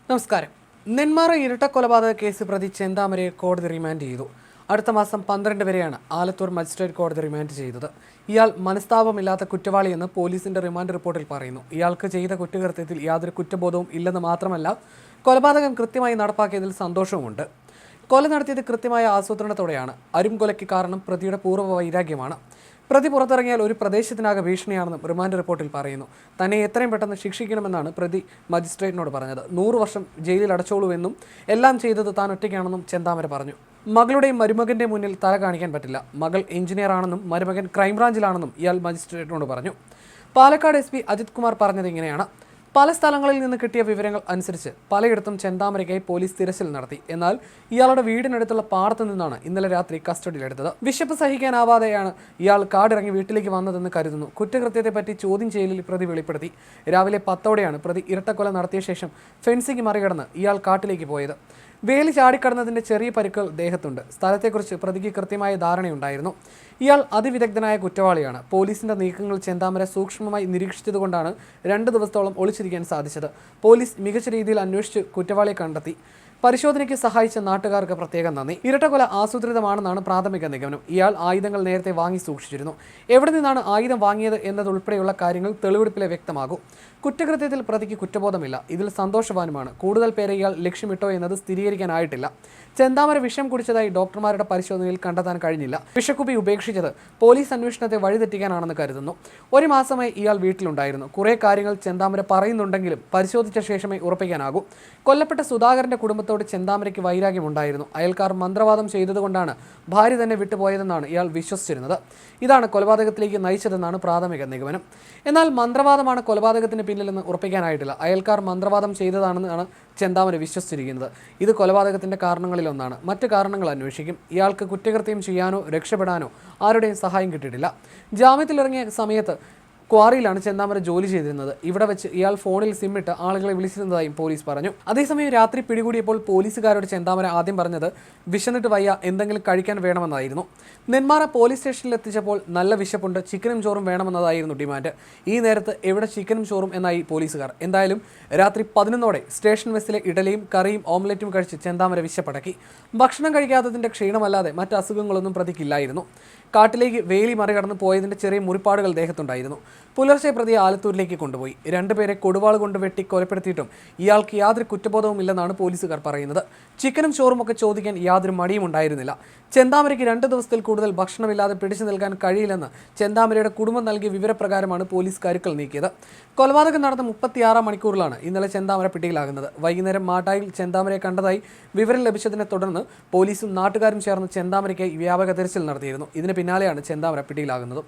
നമസ്കാരം. നെന്മാറ ഇരട്ടക്കൊലപാതക കേസ് പ്രതി ചെന്താമരയെ കോടതി റിമാൻഡ് ചെയ്തു. അടുത്ത മാസം 12 വരെയാണ് ആലത്തൂർ മജിസ്ട്രേറ്റ് കോടതി റിമാൻഡ് ചെയ്തത്. ഇയാൾ മനസ്താപമില്ലാത്ത കുറ്റവാളിയെന്ന് പോലീസിന്റെ റിമാൻഡ് റിപ്പോർട്ടിൽ പറയുന്നു. ഇയാൾക്ക് ചെയ്ത കുറ്റകൃത്യത്തിൽ യാതൊരു കുറ്റബോധവും ഇല്ലെന്ന് മാത്രമല്ല, കൊലപാതകം കൃത്യമായി നടപ്പാക്കിയതിൽ സന്തോഷവുമുണ്ട്. കൊല നടത്തിയത് കൃത്യമായ ആസൂത്രണത്തോടെയാണ്. അരുംകൊലയ്ക്ക് കാരണം പ്രതിയുടെ പൂർവ്വ വൈരാഗ്യമാണ്. പ്രതി പുറത്തിറങ്ങിയാൽ ഒരു പ്രദേശത്തിനാകെ ഭീഷണിയാണെന്നും റിമാൻഡ് റിപ്പോർട്ടിൽ പറയുന്നു. തന്നെ എത്രയും പെട്ടെന്ന് ശിക്ഷിക്കണമെന്നാണ് പ്രതി മജിസ്ട്രേറ്റിനോട് പറഞ്ഞത്. 100 വർഷം ജയിലിൽ അടച്ചോളൂവെന്നും എല്ലാം ചെയ്തത് താൻ ഒറ്റയ്ക്കാണെന്നും ചെന്താമര പറഞ്ഞു. മകളുടെയും മരുമകന്റെ മുന്നിൽ തല കാണിക്കാൻ പറ്റില്ല. മകൾ എഞ്ചിനീയർ ആണെന്നും മരുമകൻ ക്രൈംബ്രാഞ്ചിലാണെന്നും ഇയാൾ മജിസ്ട്രേറ്റിനോട് പറഞ്ഞു. പാലക്കാട് SP അജിത് കുമാർ പറഞ്ഞത് ഇങ്ങനെയാണ്: പല സ്ഥലങ്ങളിൽ നിന്ന് കിട്ടിയ വിവരങ്ങൾ അനുസരിച്ച് പലയിടത്തും ചെന്താമരയ്ക്കായി പോലീസ് തിരച്ചിൽ നടത്തി. എന്നാൽ ഇയാളുടെ വീടിനടുത്തുള്ള പാടത്തു നിന്നാണ് ഇന്നലെ രാത്രി കസ്റ്റഡിയിലെടുത്തത്. വിശപ്പ് സഹിക്കാനാവാതെയാണ് ഇയാൾ കാടിറങ്ങി വീട്ടിലേക്ക് വന്നതെന്ന് കരുതുന്നു. കുറ്റകൃത്യത്തെപ്പറ്റി ചോദ്യം ചെയ്യലിൽ പ്രതി വെളിപ്പെടുത്തി. രാവിലെ 10ഓടെയാണ് പ്രതി ഇരട്ടക്കൊല നടത്തിയ ശേഷം ഫെൻസിംഗ് മറികടന്ന് ഇയാൾ കാട്ടിലേക്ക് പോയത്. വേലി ചാടിക്കടന്നതിന്റെ ചെറിയ പരിക്കുകൾ ദേഹത്തുണ്ട്. സ്ഥലത്തെക്കുറിച്ച് പ്രതിക്ക് കൃത്യമായ ധാരണയുണ്ടായിരുന്നു. ഇയാൾ അതിവിദഗ്ധനായ കുറ്റവാളിയാണ്. പോലീസിന്റെ നീക്കങ്ങൾ ചെന്താമര സൂക്ഷ്മമായി നിരീക്ഷിച്ചതുകൊണ്ടാണ് 2 ദിവസത്തോളം ഒളിച്ചിരിക്കാൻ സാധിച്ചത്. പോലീസ് മികച്ച രീതിയിൽ അന്വേഷിച്ച് കുറ്റവാളിയെ കണ്ടെത്തി. പരിശോധനയ്ക്ക് സഹായിച്ച നാട്ടുകാർക്ക് പ്രത്യേകം നന്ദി. ഇരട്ടക്കൊല ആസൂത്രിതമാണെന്നാണ് പ്രാഥമിക നിഗമനം. ഇയാൾ ആയുധങ്ങൾ നേരത്തെ വാങ്ങി സൂക്ഷിച്ചിരുന്നു. എവിടെ നിന്നാണ് ആയുധം വാങ്ങിയത് എന്നതുൾപ്പെടെയുള്ള കാര്യങ്ങൾ തെളിവെടുപ്പിലെ വ്യക്തമാകും. കുറ്റകൃത്യത്തിൽ പ്രതിക്ക് കുറ്റബോധമില്ല. ഇതിൽ സന്തോഷവാനുമാണ്. കൂടുതൽ പേരെ ഇയാൾ ലക്ഷ്യമിട്ടോ എന്നത് സ്ഥിരീകരിക്കാനായിട്ടില്ല. ചെന്താമര വിഷം കുടിച്ചതായി ഡോക്ടർമാരുടെ പരിശോധനയിൽ കണ്ടെത്താൻ കഴിഞ്ഞില്ല. വിഷക്കുപ്പി ഉപേക്ഷിച്ചത് പോലീസ് അന്വേഷണത്തെ വഴിതെറ്റിക്കാനാണെന്ന് കരുതുന്നു. 1 മാസമായി ഇയാൾ വീട്ടിലുണ്ടായിരുന്നു. കുറേ കാര്യങ്ങൾ ചെന്താമര പറയുന്നുണ്ടെങ്കിലും പരിശോധിച്ച ശേഷമേ ഉറപ്പിക്കാനാകൂ. കൊല്ലപ്പെട്ട സുധാകരന്റെ കുടുംബത്തോട് ചെന്താമരയ്ക്ക് വൈരാഗ്യമുണ്ടായിരുന്നു. അയൽക്കാർ മന്ത്രവാദം ചെയ്തതുകൊണ്ടാണ് ഭാര്യ തന്നെ വിട്ടുപോയതെന്നാണ് ഇയാൾ വിശ്വസിച്ചിരുന്നത്. ഇതാണ് കൊലപാതകത്തിലേക്ക് നയിച്ചതെന്നാണ് പ്രാഥമിക നിഗമനം. എന്നാൽ മന്ത്രവാദമാണ് കൊലപാതകത്തിന് പിന്നിലെന്ന് ഉറപ്പിക്കാനായിട്ടില്ല. അയൽക്കാർ മന്ത്രവാദം ചെയ്തതാണെന്നാണ് ചെന്താമര വിശ്വസിച്ചിരിക്കുന്നത്. ഇത് കൊലപാതകത്തിന്റെ കാരണങ്ങളിലൊന്നാണ്. മറ്റു കാരണങ്ങൾ അന്വേഷിക്കും. ഇയാൾക്ക് കുറ്റകൃത്യം ചെയ്യാനോ രക്ഷപ്പെടാനോ ആരുടെയും സഹായം കിട്ടിയിട്ടില്ല. ജാമ്യത്തിലിറങ്ങിയ സമയത്ത് ക്വാറിയിലാണ് ചെന്താമര ജോലി ചെയ്തിരുന്നത്. ഇവിടെ വെച്ച് ഇയാൾ ഫോണിൽ സിമ്മിട്ട് ആളുകളെ വിളിച്ചിരുന്നതായും പോലീസ് പറഞ്ഞു. അതേസമയം രാത്രി പിടികൂടിയപ്പോൾ പോലീസുകാരോട് ചെന്താമര ആദ്യം പറഞ്ഞത് വിശന്നിട്ട് വയ്യ, എന്തെങ്കിലും കഴിക്കാൻ വേണമെന്നായിരുന്നു. നെന്മാറ പോലീസ് സ്റ്റേഷനിൽ എത്തിച്ചപ്പോൾ നല്ല വിശപ്പുണ്ട്, ചിക്കനും ചോറും വേണമെന്നതായിരുന്നു ഡിമാൻഡ്. ഈ നേരത്ത് എവിടെ ചിക്കനും ചോറും എന്നായി പോലീസുകാർ. എന്തായാലും രാത്രി 11ഓടെ സ്റ്റേഷൻ മെസ്സിലെ ഇഡലിയും കറിയും ഓംലെറ്റും കഴിച്ച് ചെന്താമര വിശപ്പടക്കി. ഭക്ഷണം കഴിക്കാത്തതിന്റെ ക്ഷീണമല്ലാതെ മറ്റ് അസുഖങ്ങളൊന്നും പ്രതിക്കില്ലായിരുന്നു. കാട്ടിലേക്ക് വേലി മറികടന്ന് പോയതിന്റെ ചെറിയ മുറിപ്പാടുകൾ ദേഹത്തുണ്ടായിരുന്നു. പുലർച്ചെ പ്രതിയെ ആലത്തൂരിലേക്ക് കൊണ്ടുപോയി. 2 പേരെ കൊടുവാൾ കൊണ്ട് വെട്ടി കൊലപ്പെടുത്തിയിട്ടും ഇയാൾക്ക് യാതൊരു കുറ്റബോധവും ഇല്ലെന്നാണ് പോലീസുകാർ പറയുന്നത്. ചിക്കനും ചോറും ഒക്കെ ചോദിക്കാൻ യാതൊരു മടിയും ഉണ്ടായിരുന്നില്ല. ചെന്താമരയ്ക്ക് 2 ദിവസത്തിൽ കൂടുതൽ ഭക്ഷണമില്ലാതെ പിടിച്ചു നിൽക്കാൻ കഴിയില്ലെന്ന് ചെന്താമരയുടെ കുടുംബം നൽകിയ വിവരപ്രകാരമാണ് പോലീസ് കരുക്കൾ നീക്കിയത്. കൊലപാതകം നടന്ന 36 മണിക്കൂറിലാണ് ഇന്നലെ ചെന്താമര പിടിയിലാകുന്നത്. വൈകുന്നേരം മാട്ടായിൽ ചെന്താമരയെ കണ്ടതായി വിവരം ലഭിച്ചതിനെ തുടർന്ന് പോലീസും നാട്ടുകാരും ചേർന്ന് ചെന്താമരയ്ക്കായി വ്യാപക തിരച്ചിൽ നടത്തിയിരുന്നു. ഇതിന് പിന്നാലെയാണ് ചെന്താമര പിടിയിലാകുന്നത്.